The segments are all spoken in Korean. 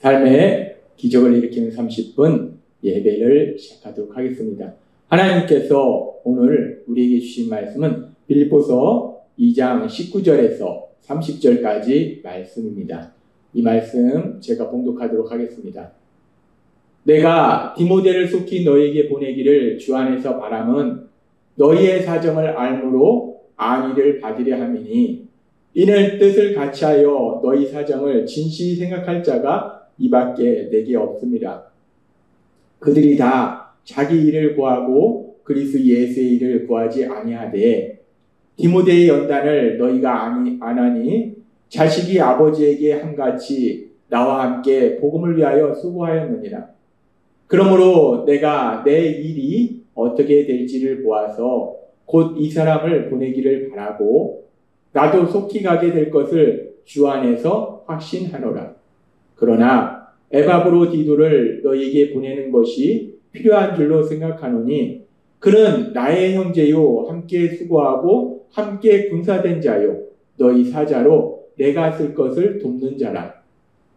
삶의 기적을 일으키는 30분 예배를 시작하도록 하겠습니다. 하나님께서 오늘 우리에게 주신 말씀은 빌립보서 2장 19절에서 30절까지 말씀입니다. 이 말씀 제가 봉독하도록 하겠습니다. 내가 디모데를 속히 너희에게 보내기를 주 안에서 바람은 너희의 사정을 알므로 안위를 받으려 함이니 이는 뜻을 같이하여 너희 사정을 진실히 생각할 자가 이밖에 내게 없습니다. 그들이 다 자기 일을 구하고 그리스도 예수의 일을 구하지 아니하되 디모데의 연단을 너희가 안하니 자식이 아버지에게 함같이 나와 함께 복음을 위하여 수고하였느니라. 그러므로 내가 내 일이 어떻게 될지를 보아서 곧 이 사람을 보내기를 바라고 나도 속히 가게 될 것을 주 안에서 확신하노라. 그러나 에바브로디도를 너희에게 보내는 것이 필요한 줄로 생각하노니 그는 나의 형제요 함께 수고하고 함께 군사된 자요 너희 사자로 내가 쓸 것을 돕는 자라.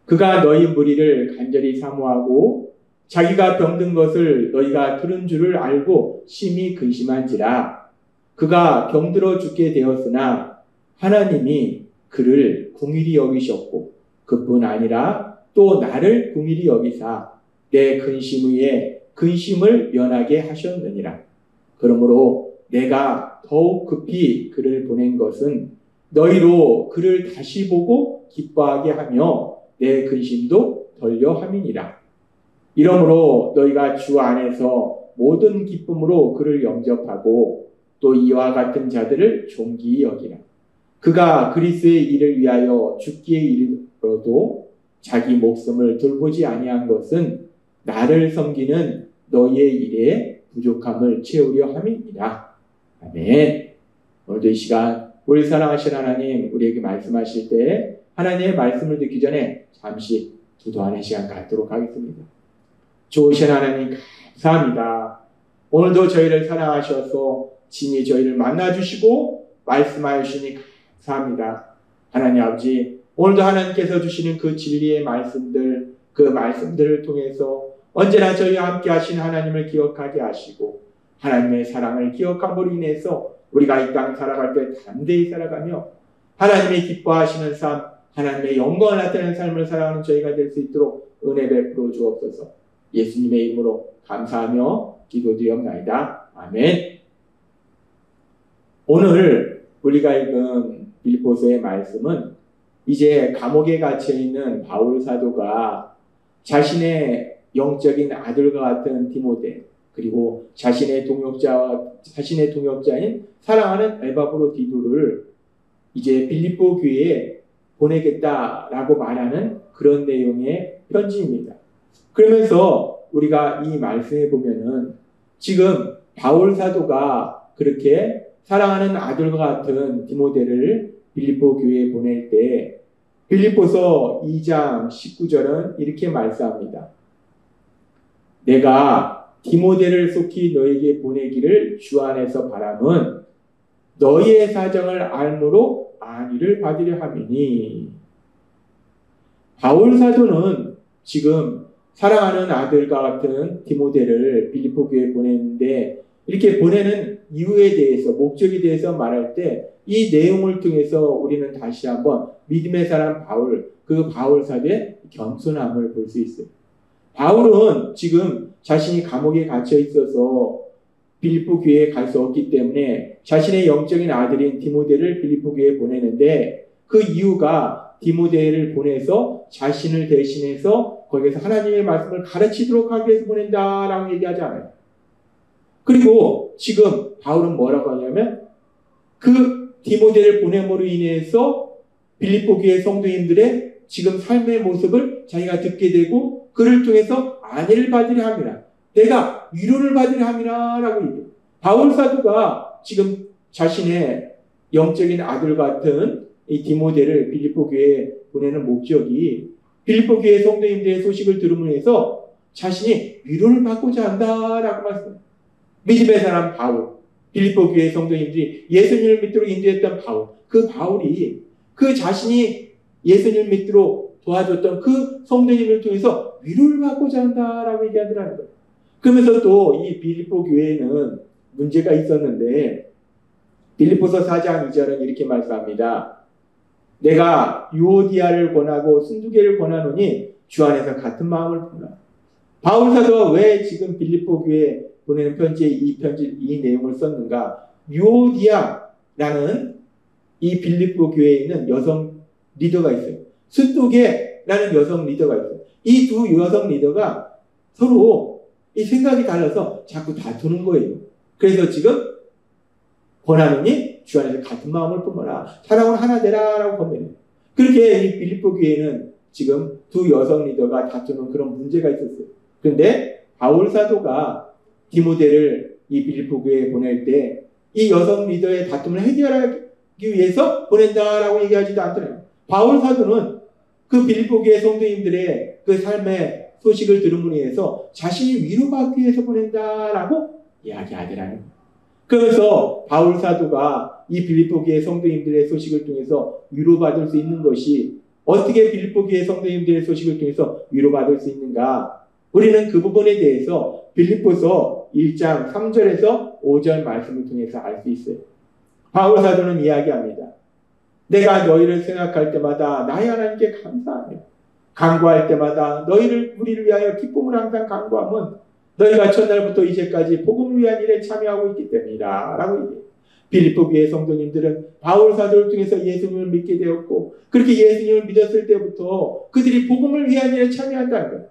그가 너희 무리를 간절히 사모하고 자기가 병든 것을 너희가 들은 줄을 알고 심히 근심한지라. 그가 병들어 죽게 되었으나 하나님이 그를 긍휼히 여기셨고 그뿐 아니라 또 나를 긍휼히 여기사 내 근심 위에 근심을 면하게 하셨느니라. 그러므로 내가 더욱 급히 그를 보낸 것은 너희로 그를 다시 보고 기뻐하게 하며 내 근심도 덜려 함이니라. 이러므로 너희가 주 안에서 모든 기쁨으로 그를 영접하고 또 이와 같은 자들을 존귀히 여기라. 그가 그리스도의 일을 위하여 죽기에 이르러도 자기 목숨을 돌보지 아니한 것은 나를 섬기는 너희의 일에 부족함을 채우려 함이니라. 아멘. 오늘도 이 시간 우리 사랑하신 하나님 우리에게 말씀하실 때 하나님의 말씀을 듣기 전에 잠시 기도하는 시간 갖도록 하겠습니다. 좋으신 하나님 감사합니다. 오늘도 저희를 사랑하셔서 친히 저희를 만나주시고 말씀하여 주시니 감사합니다. 하나님 아버지 오늘도 하나님께서 주시는 그 진리의 말씀들 그 말씀들을 통해서 언제나 저희와 함께 하신 하나님을 기억하게 하시고 하나님의 사랑을 기억함으로 인해서 우리가 이 땅 살아갈 때 담대히 살아가며 하나님이 기뻐하시는 삶 하나님의 영광을 나타내는 삶을 살아가는 저희가 될 수 있도록 은혜 베풀어 주옵소서. 예수님의 이름으로 감사하며 기도드리옵나이다. 아멘. 오늘 우리가 읽은 빌립보서의 말씀은 이제 감옥에 갇혀 있는 바울 사도가 자신의 영적인 아들과 같은 디모데 그리고 자신의 동역자인 사랑하는 에바브로디도를 이제 빌립보 교회에 보내겠다라고 말하는 그런 내용의 편지입니다. 그러면서 우리가 이 말씀에 보면은 지금 바울 사도가 그렇게 사랑하는 아들과 같은 디모데를 빌립보 교회에 보낼 때 빌립보서 2장 19절은 이렇게 말씀합니다. 내가 디모데를 속히 너에게 보내기를 주 안에서 바람은 너희의 사정을 알므로 안위를 받으려 함이니. 바울 사도는 지금 사랑하는 아들과 같은 디모데를 빌립보 교회에 보냈는데 이렇게 보내는 이유에 대해서 목적에 대해서 말할 때 이 내용을 통해서 우리는 다시 한번 믿음의 사람 바울 그 바울 사도의 겸손함을 볼 수 있어요. 바울은 지금 자신이 감옥에 갇혀 있어서 빌립보 교회에 갈 수 없기 때문에 자신의 영적인 아들인 디모데를 빌립보 교회에 보내는데 그 이유가 디모데를 보내서 자신을 대신해서 거기에서 하나님의 말씀을 가르치도록 하기 위해서 보낸다라고 얘기하지 않아요. 그리고 지금 바울은 뭐라고 하냐면 그 디모데를 보냄으로 인해서 빌립보 교회 성도님들의 지금 삶의 모습을 자기가 듣게 되고 그를 통해서 안위를 받으려 함이라. 내가 위로를 받으려 함이라 라고 얘기해요. 바울 사도가 지금 자신의 영적인 아들 같은 이 디모데를 빌립보 교회에 보내는 목적이 빌립보 교회 성도님들의 소식을 들음으로 해서 자신이 위로를 받고자 한다라고 말씀합니다. 믿음의 사람 바울, 빌립보 교회 성도님들이 예수님을 믿도록 인도했던 바울, 그 바울이 그 자신이 예수님을 믿도록 도와줬던 그 성도님을 통해서 위로를 받고자 한다라고 얘기하더라는 거예요. 그러면서 또 이 빌립보 교회에는 문제가 있었는데 빌립보서 4장 2절은 이렇게 말씀합니다. 내가 유오디아를 권하고 순두개를 권하노니 주 안에서 같은 마음을 품으라. 바울 사도가 왜 지금 빌립보 교회에 보내는 편지에 이 내용을 썼는가? 유오디아라는 이 빌립보 교회에 있는 여성 리더가 있어요. 순두개라는 여성 리더가 있어요. 이 두 여성 리더가 서로 이 생각이 달라서 자꾸 다투는 거예요. 그래서 지금 권하노니 주 안에서 같은 마음을 품어라. 사랑은 하나 되라라고 권면해요. 그렇게 이 빌립보 교회는 지금 두 여성 리더가 다투는 그런 문제가 있었어요. 그런데 바울 사도가 디모데를 이 빌립보 교회에 보낼 때 이 여성 리더의 다툼을 해결하기 위해서 보낸다라고 얘기하지도 않더라고요. 바울 사도는 그 빌립보 교회 성도님들의 그 삶의 소식을 들음으로 인해서 자신이 위로받기 위해서 보낸다라고 이야기하더라는 거예요. 그래서 바울 사도가 이 빌립보 교회 성도님들의 소식을 통해서 위로받을 수 있는 것이 어떻게 빌립보 교회 성도님들의 소식을 통해서 위로받을 수 있는가? 우리는 그 부분에 대해서 빌립보서 1장 3절에서 5절 말씀을 통해서 알 수 있어요. 바울 사도는 이야기합니다. 내가 너희를 생각할 때마다 나의 하나님께 감사하며 간구할 때마다 우리를 위하여 기쁨을 항상 간구함은 너희가 첫날부터 이제까지 복음을 위한 일에 참여하고 있기 때문이다 라고 얘기해요. 빌립보 교회 성도님들은 바울 사도를 통해서 예수님을 믿게 되었고 그렇게 예수님을 믿었을 때부터 그들이 복음을 위한 일에 참여한다는 거예요.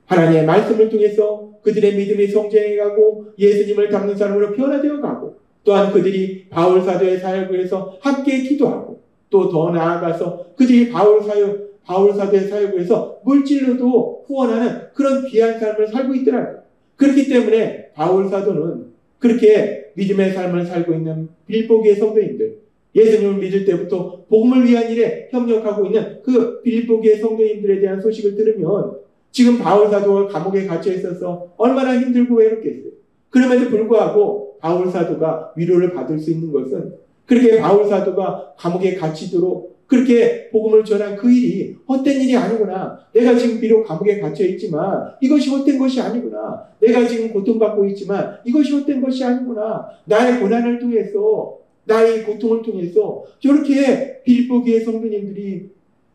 하나님의 말씀을 통해서 그들의 믿음이 성장해가고 예수님을 닮는 사람으로 변화되어 가고 또한 그들이 바울 사도의 사역을 해서 함께 기도하고 또 더 나아가서 그들이 바울 사도의 사역을 해서 물질로도 후원하는 그런 귀한 삶을 살고 있더라고요. 그렇기 때문에 바울 사도는 그렇게 믿음의 삶을 살고 있는 빌립보 교회 성도님들, 예수님을 믿을 때부터 복음을 위한 일에 협력하고 있는 그 빌립보 교회 성도님들에 대한 소식을 들으면 지금 바울 사도가 감옥에 갇혀 있어서 얼마나 힘들고 외롭겠어요. 그럼에도 불구하고 바울 사도가 위로를 받을 수 있는 것은 그렇게 바울 사도가 감옥에 갇히도록 그렇게 복음을 전한 그 일이 헛된 일이 아니구나. 내가 지금 비록 감옥에 갇혀 있지만 이것이 헛된 것이 아니구나. 내가 지금 고통받고 있지만 이것이 헛된 것이 아니구나. 나의 고난을 통해서 나의 고통을 통해서 저렇게 빌립보 교회 성도님들이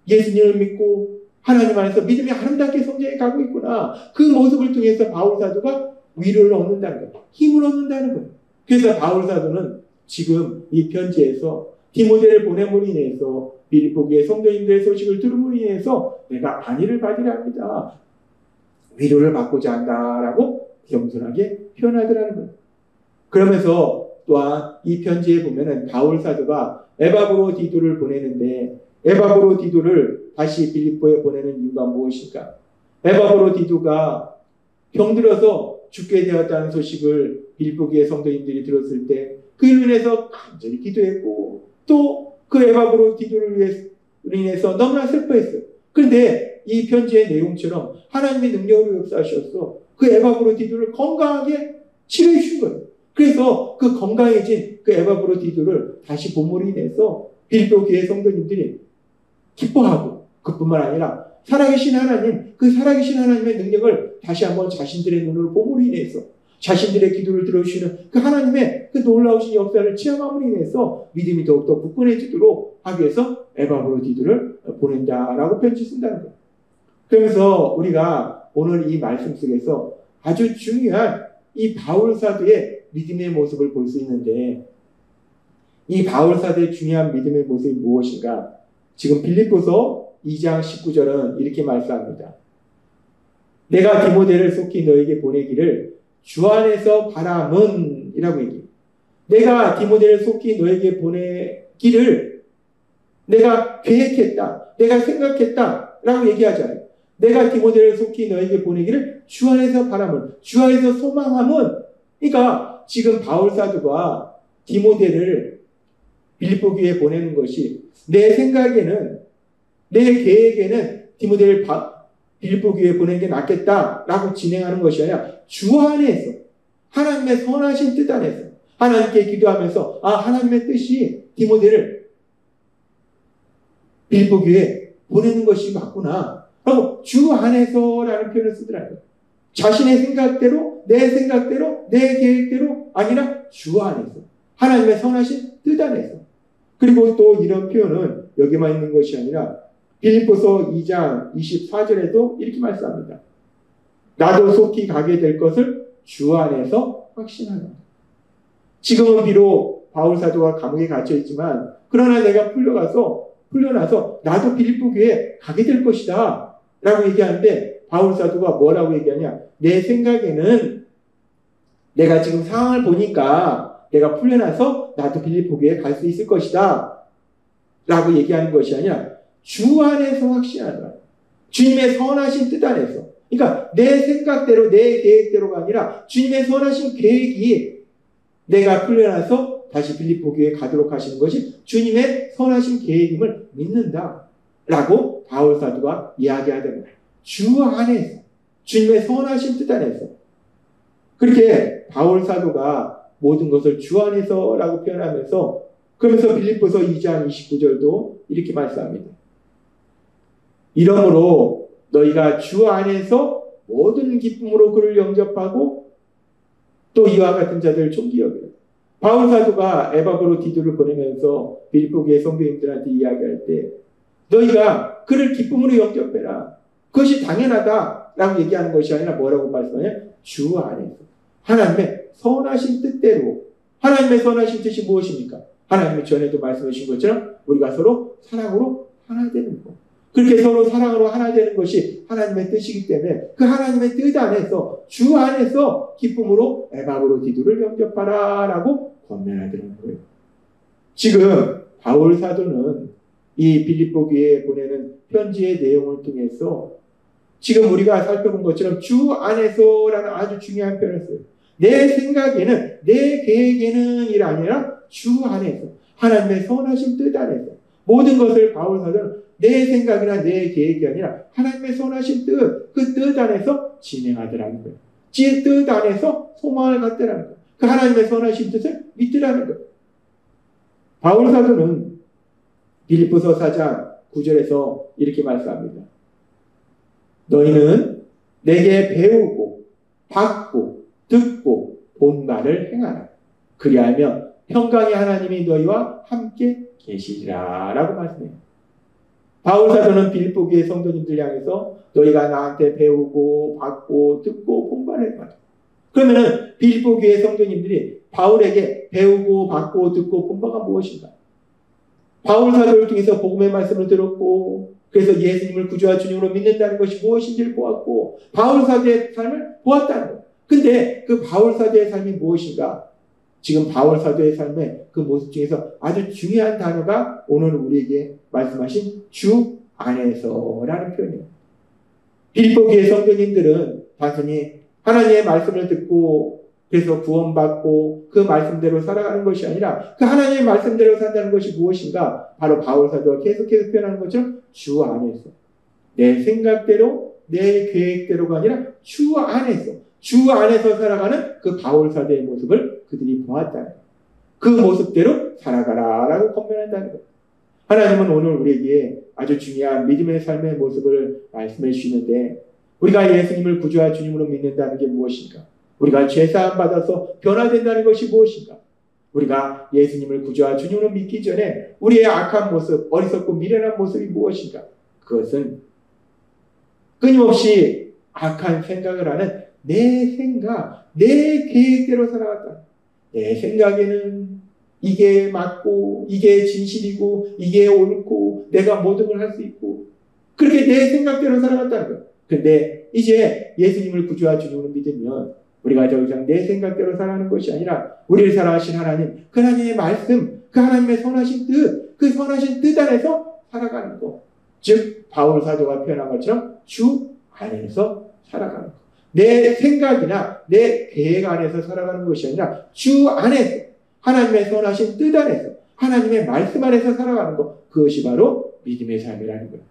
예수님을 믿고 하나님 안에서 믿음이 아름답게 성장해 가고 있구나. 그 모습을 통해서 바울 사도가 위로를 얻는다는 거예요. 힘을 얻는다는 거예요. 그래서 바울 사도는 지금 이 편지에서 디모데를 보냄으로 인해서 빌립보 교회 성도님들의 소식을 들음으로 인해서 내가 안위를 받으려 합니다. 위로를 받고자 한다라고 겸손하게 표현하더라는 거예요. 그러면서 또한 이 편지에 보면은 바울 사도가 에바브로디도를 보내는데 에바브로디도를 다시 빌립보에 보내는 이유가 무엇일까? 에바브로디도가 병들어서 죽게 되었다는 소식을 빌립보 교회 성도님들이 들었을 때 그로 인해서 간절히 기도했고 또 그 에바브로디도를 인해서 너무나 슬퍼했어요. 그런데 이 편지의 내용처럼 하나님의 능력으로 역사하셔서 그 에바브로디도를 건강하게 치료해 주신 거예요. 그래서 그 건강해진 그 에바브로디도를 다시 봄으로 인해서 빌립보 교회 성도님들이 기뻐하고 그뿐만 아니라 살아계신 하나님, 그 살아계신 하나님의 능력을 다시 한번 자신들의 눈으로 봄으로 인해서 자신들의 기도를 들어주시는 그 하나님의 그 놀라우신 역사를 체험함으로 인해서 믿음이 더욱더 굳건해지도록 하기 위해서 에바브로디도를 보낸다라고 편지 쓴다는 거예요. 그러면서 우리가 오늘 이 말씀 속에서 아주 중요한 이 바울 사도의 믿음의 모습을 볼 수 있는데 이 바울 사도의 중요한 믿음의 모습이 무엇인가? 지금 빌립보서 2장 19절은 이렇게 말씀합니다. 내가 디모데를 속히 너에게 보내기를 주 안에서 바람은 이라고 얘기해요. 내가 디모데를 속히 너에게 보내기를 내가 계획했다. 내가 생각했다. 라고 얘기하잖아요. 내가 디모데를 속히 너에게 보내기를 주 안에서 바람은, 주 안에서 소망함은, 그러니까 지금 바울 사도가 디모데를 빌립보 교회에 보내는 것이 내 생각에는, 내 계획에는 디모데를 빌립보 교회에 보내는 게 낫겠다라고 진행하는 것이 아니라 주 안에서 하나님의 선하신 뜻 안에서 하나님께 기도하면서 하나님의 뜻이 디모데를 빌립보 교회에 보내는 것이 맞구나 라고 주 안에서라는 표현을 쓰더라고요. 자신의 생각대로, 내 생각대로, 내 계획대로 아니라 주 안에서, 하나님의 선하신 뜻 안에서. 그리고 또 이런 표현은 여기만 있는 것이 아니라 빌립보서 2장 24절에도 이렇게 말씀합니다. 나도 속히 가게 될 것을 주 안에서 확신하노라. 지금은 비록 바울 사도가 감옥에 갇혀 있지만 그러나 내가 풀려나서 나도 빌립보 교회에 가게 될 것이다 라고 얘기하는데 바울 사도가 뭐라고 얘기하냐? 내 생각에는 내가 지금 상황을 보니까 내가 풀려나서 나도 빌립보 교회에 갈 수 있을 것이다 라고 얘기하는 것이 아니라 주 안에서 확신하라. 주님의 선하신 뜻 안에서. 그러니까 내 생각대로 내 계획대로가 아니라 주님의 선하신 계획이 내가 풀려나서 다시 빌립보 교회에 가도록 하시는 것이 주님의 선하신 계획임을 믿는다 라고 바울 사도가 이야기하던 거예요. 주 안에서, 주님의 선하신 뜻 안에서. 그렇게 바울 사도가 모든 것을 주 안에서 라고 표현하면서 그러면서 빌립보서 2장 29절도 이렇게 말씀합니다. 이러므로 너희가 주 안에서 모든 기쁨으로 그를 영접하고 또 이와 같은 자들을 존귀 여기라. 바울 사도가 에바고로 디도를 보내면서 빌립보 교회 성도님들한테 이야기할 때 너희가 그를 기쁨으로 영접해라. 그것이 당연하다라고 얘기하는 것이 아니라 뭐라고 말씀하냐? 주 안에서 하나님의 선하신 뜻대로. 하나님의 선하신 뜻이 무엇입니까? 하나님이 전에도 말씀해 주신 것처럼 우리가 서로 사랑으로 하나 되는 것. 그렇게 서로 사랑으로 하나 되는 것이 하나님의 뜻이기 때문에 그 하나님의 뜻 안에서 주 안에서 기쁨으로 에바고로 디도를 영접하라 라고 권면하더라는 거예요. 지금 바울 사도는 이 빌립보 교회에 보내는 편지의 내용을 통해서 지금 우리가 살펴본 것처럼 주 안에서라는 아주 중요한 표현을 써요. 내 생각에는, 내 계획에는 이 아니라 주 안에서, 하나님의 선하신 뜻 안에서 모든 것을 바울 사도는 내 생각이나 내 계획이 아니라 하나님의 선하신 뜻, 그 뜻 안에서 진행하더라는 거예요. 뜻 안에서 소망을 갖더라는 거예요. 그 하나님의 선하신 뜻을 믿더라는 거예요. 바울 사도는 빌립보서 4장 9절에서 이렇게 말씀합니다. 너희는 내게 배우고 받고 듣고 본 말을 행하라. 그리하면 평강의 하나님이 너희와 함께 계시리라 라고 말씀해요. 바울 사도는 빌립보 교회 성도님들 향해서 너희가 나한테 배우고 받고 듣고 본 말을 행하라. 그러면은 빌립보 교회 성도님들이 바울에게 배우고 받고 듣고 본 바가 무엇인가? 바울 사도를 통해서 복음의 말씀을 들었고 그래서 예수님을 구주와 주님으로 믿는다는 것이 무엇인지를 보았고 바울 사도의 삶을 보았다는 거예요. 근데 그 바울 사도의 삶이 무엇인가? 지금 바울 사도의 삶의 그 모습 중에서 아주 중요한 단어가 오늘 우리에게 말씀하신 주 안에서라는 표현이에요. 빌립보 교회 성도님들은 단순히 하나님의 말씀을 듣고 그래서 구원받고 그 말씀대로 살아가는 것이 아니라 그 하나님의 말씀대로 산다는 것이 무엇인가? 바로 바울 사도가 계속해서 표현하는 것처럼 주 안에서 내 생각대로 내 계획대로가 아니라 주 안에서 살아가는 그 바울 사도의 모습을 그들이 보았다는 거예요. 그 모습대로 살아가라라고 권면한다는 거예요. 하나님은 오늘 우리에게 아주 중요한 믿음의 삶의 모습을 말씀해 주시는데 우리가 예수님을 구주와 주님으로 믿는다는 게 무엇인가? 우리가 죄사함 받아서 변화된다는 것이 무엇인가? 우리가 예수님을 구주와 주님으로 믿기 전에 우리의 악한 모습, 어리석고 미련한 모습이 무엇인가? 그것은 끊임없이 악한 생각을 하는 내 생각, 내 계획대로 살아갔다. 내 생각에는 이게 맞고 이게 진실이고 이게 옳고 내가 모든 걸 할 수 있고 그렇게 내 생각대로 살아갔다는 거예요. 근데 이제 예수님을 구주와 주님으로 믿으면 우리가 더 이상 내 생각대로 살아가는 것이 아니라 우리를 사랑하신 하나님, 그 하나님의 말씀, 그 하나님의 선하신 뜻, 그 선하신 뜻 안에서 살아가는 것. 즉 바울 사도가 표현한 것처럼 주 안에서 살아가는 것. 내 생각이나 내 계획 안에서 살아가는 것이 아니라 주 안에서 하나님의 선하신 뜻 안에서 하나님의 말씀 안에서 살아가는 것. 그것이 바로 믿음의 삶이라는 거예요.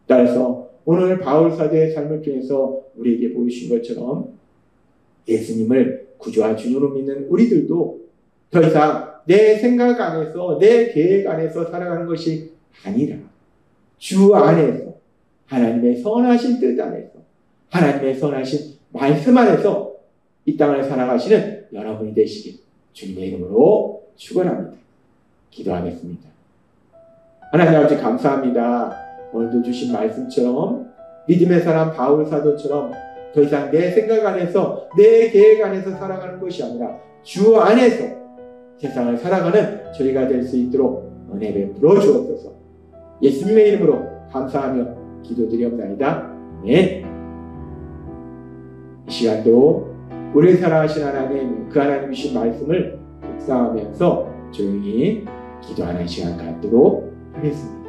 따라서 오늘 바울 사도의 삶을 통해서 우리에게 보이신 것처럼 예수님을 구주와 주님으로 믿는 우리들도 더 이상 내 생각 안에서 내 계획 안에서 살아가는 것이 아니라 주 안에서 하나님의 선하신 뜻 안에서 하나님의 선하신 말씀 안에서 이 땅을 살아가시는 여러분이 되시길 주님의 이름으로 축원합니다. 기도하겠습니다. 하나님 아버지 감사합니다. 오늘도 주신 말씀처럼 믿음의 사람 바울 사도처럼 더 이상 내 생각 안에서 내 계획 안에서 살아가는 것이 아니라 주 안에서 세상을 살아가는 저희가 될 수 있도록 은혜 베풀어 주옵소서. 예수님의 이름으로 감사하며 기도드리옵나이다. 아멘. 이 시간도 우리를 사랑하신 하나님, 그 하나님 주신 말씀을 묵상하면서 조용히 기도하는 시간 갖도록 하겠습니다.